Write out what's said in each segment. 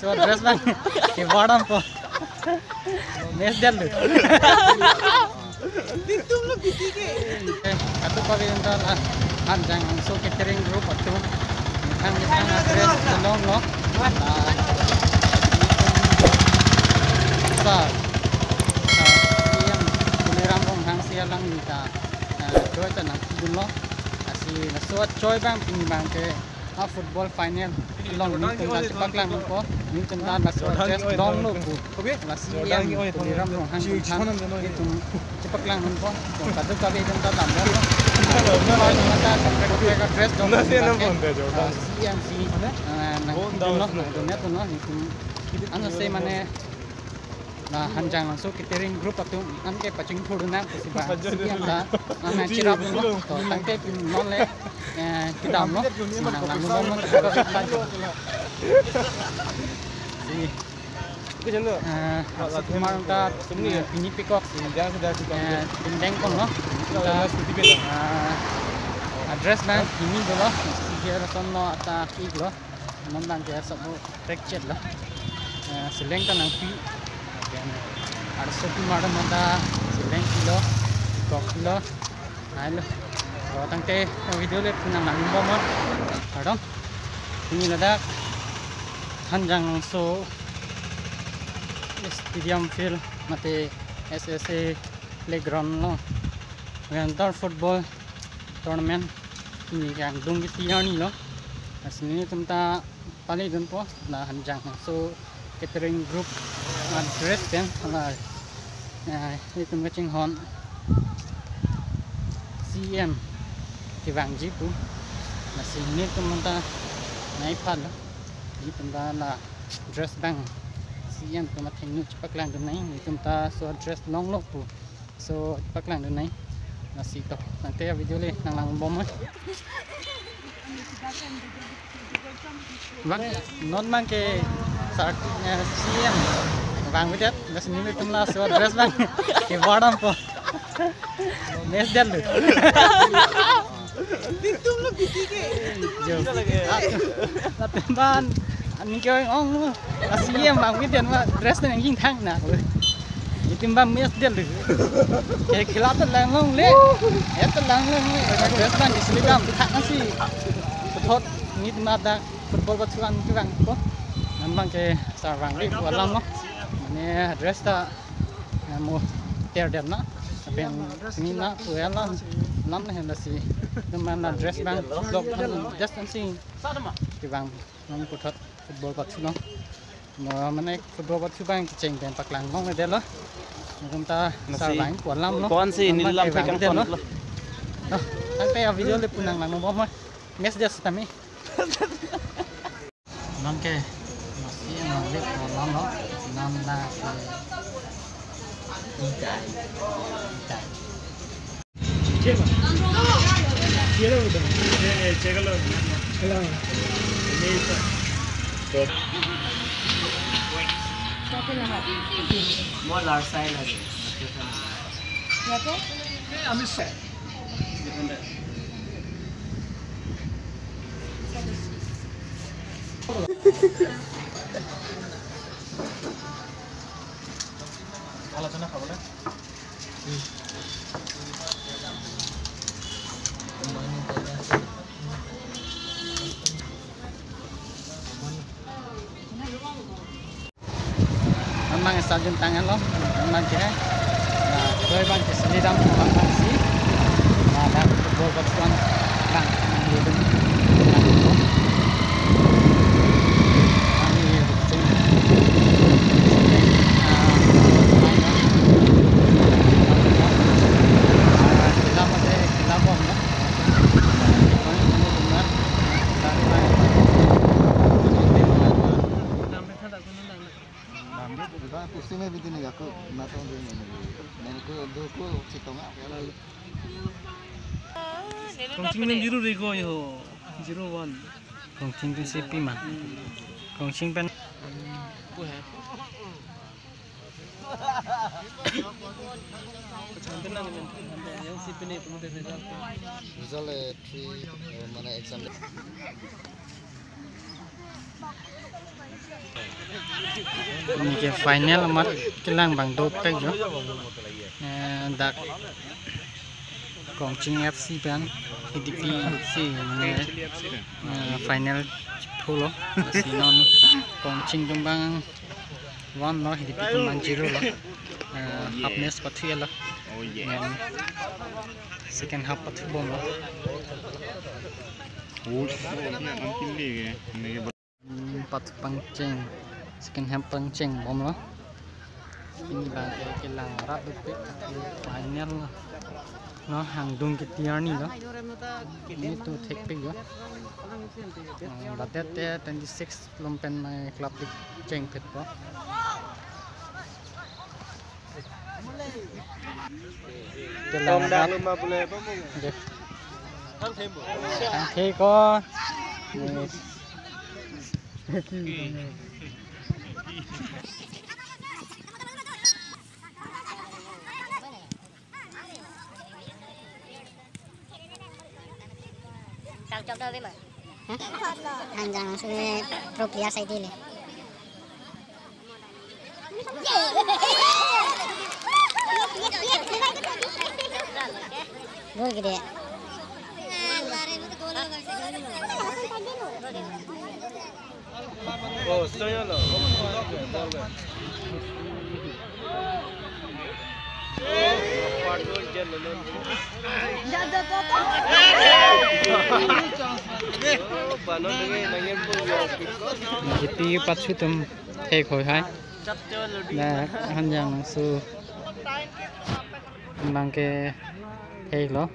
so dress bang ke bottom po mes del Dictum lo bitike. Atu pagenta hanjang so catering group atu ang dress long lo sa yang kuliram kong hang siya lang nita joy ta na dulo asi nasuat joy bang ping bang ke football final long ni tung cepak lang ko ni tung dan nasuat just long lo ku la si yang kuliram kong hang itu cepak lang ko kadu kabe janta tambo mata dress dong yang si na dulo na to no ano say mane na hanjang so catering group atu an ke paching thodu na si ba siam da na chirap no to tang ke non le kidam no na lang mo si Kejendo. kumar ta ini pikok Jangan sudah kita. dindeng kon no address na ini dulu si here son no ata ki lo non bang ke सब fracture lo seleng ta nang pi ada satu madam ada seleng kilo kok kilo ayo kalau tangke video le puna nang bomor adong ini lada hanjang so stadium field mate SSA playground no ngantar football tournament ini yang dung tiani lo asini tumta pali dun po na hanjang so catering group address kan ala itu ngacing hon CM di Vang Jipu na sini tumta nai pal di tumta la dress bang CM tumta thinu cepak lang dun nai tumta so address long lo pu so cepak lang dun nai na si to nanti video le nang lang bom Vâng, non mang ke sart CM Vang videt das ni tumla so dress bang ke bottom po mes del Dictum lo bitike. jo ban anh kêu ong lu CM Vang videt ma dress na yang thang na timbang mes del ke khilat lang long le et lang long dress bang islikam thang si thot ni timada football batuan tu bang ko nambang ke sarang ni walam no ne address ta mo ter dem na ben ni na puela nam na henda si naman address bang blog just see ki bang nam ko thot football batu no mo mane football batu bang cheng ben paklang mong ne del lo chúng ta sarang walam no Kon si ni lam kai kan no tangte video le punang nang mo mo mes just tami Nangke masih nanglik malam lo nam na ikai Kira udah. Cekal lo. Hilang. Ini itu. More large size lagi. Berapa? Amis set. Alatnya apa boleh? memang stadion tangan lo memang kira nah doi bang ke selidam memang si nah dan football batuan bang itu pusingnya begini aku mata dia nenekku doku citonga Kongcing jiru rego yo. 01. Kongcing tu CP man. Kongcing pen. Yang CP ni pun result. result 3 mana exam ini ke final amat kelang bang dot pek jo dak Kongching FC ban HDP si final polo si non Kongching tumbang 1 lo HDP tumbang 0 lo half match pathu lo second half pathu bom lo pathu pangcheng second half pangcheng bom lo ini bang kelang rat dupik final nó hàng dung cái tiar ni đó ini tu tek pek yo batet 26 lompen club dik cheng phet po Tom đang luôn mà boleh apa mau? Ang thế có Cocok dah memang. Anjang sudah pro player saya ini. Gol gede. Oh, saya lah. Gitu pas sutum thek hoi hai na hanjang su mang ke thek lo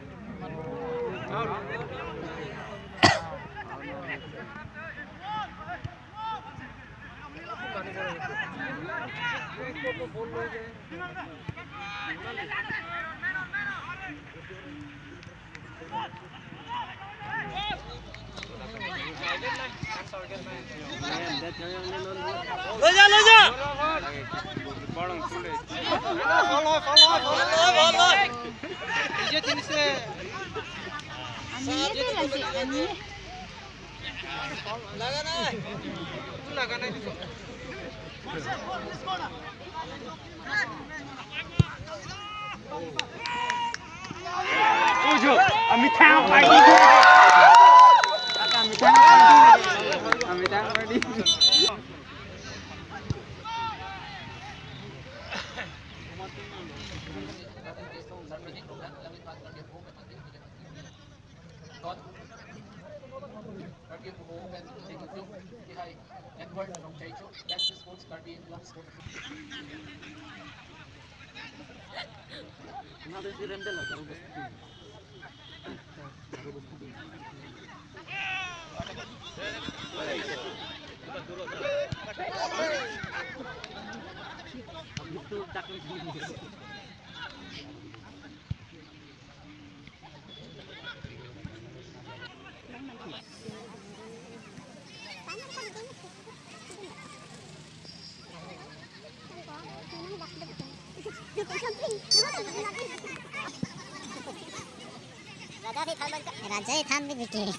Raja tham với cái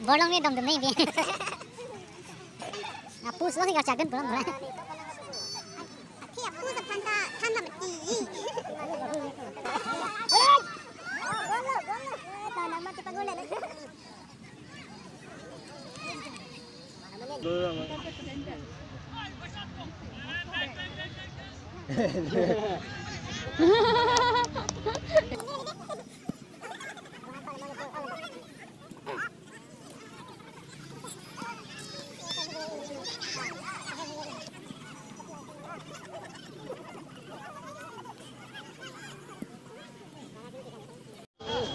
bò lông này đầm đầm này vậy. Apus lo nggak cagen belum lah. Ki apus than làm gì? Tanam mati pagolan.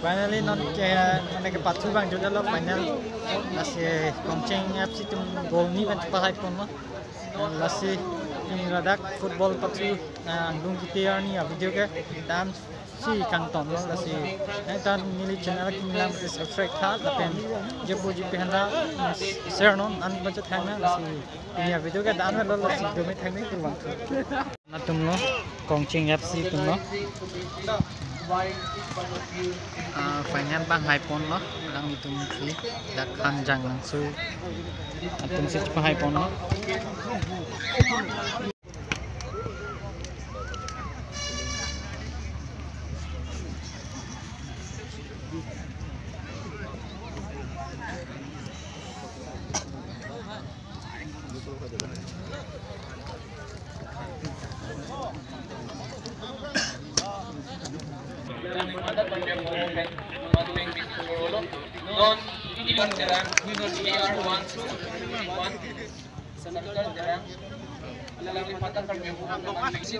Finally not ke pathu bang joda lo final lasi Kongching FC tum gol ni ban pasai pon lo lasi ini radak football pathu andung kita ni video ke dan si kangton lo lasi dan mili channel ki milam subscribe tha lapen je boji pehna share non an budget thangna lasi ini video ke dan lo lasi domi thangni kurwang na tum lo Kongching FC tum lo final bang hai pon lo lang itu mesti dak hanjang langsung atum si cepat hai pon lo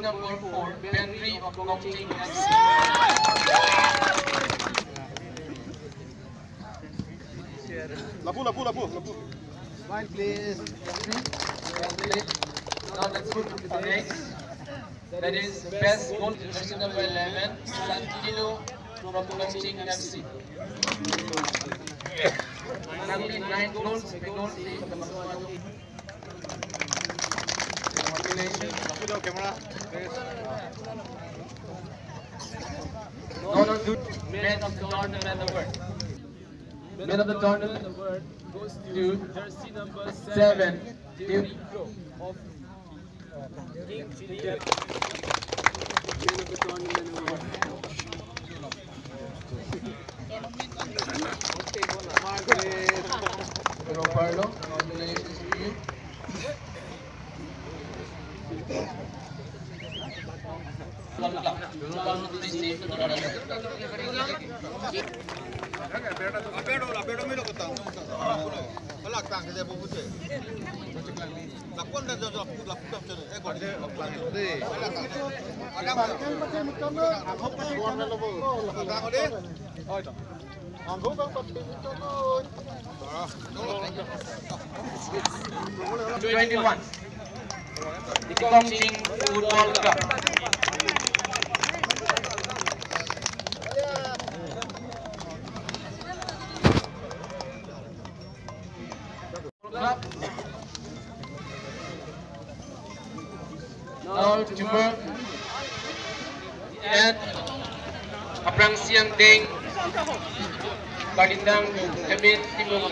Number 4, Benry of Gongcheng FC. Lapu. Smile please. Now let's go to the next. That is best goal, jersey number 11, Santino from Gongcheng FC. Only 9 goals, Congratulations. Man of the tournament award. Man of the tournament award goes to jersey number 7, Duke of King Chile. Man of the tournament award. Roberto, congratulations to you. #21, the Gongcheng Football Club. Now to work and Aprang Siang Deng Kadindang Emin Timur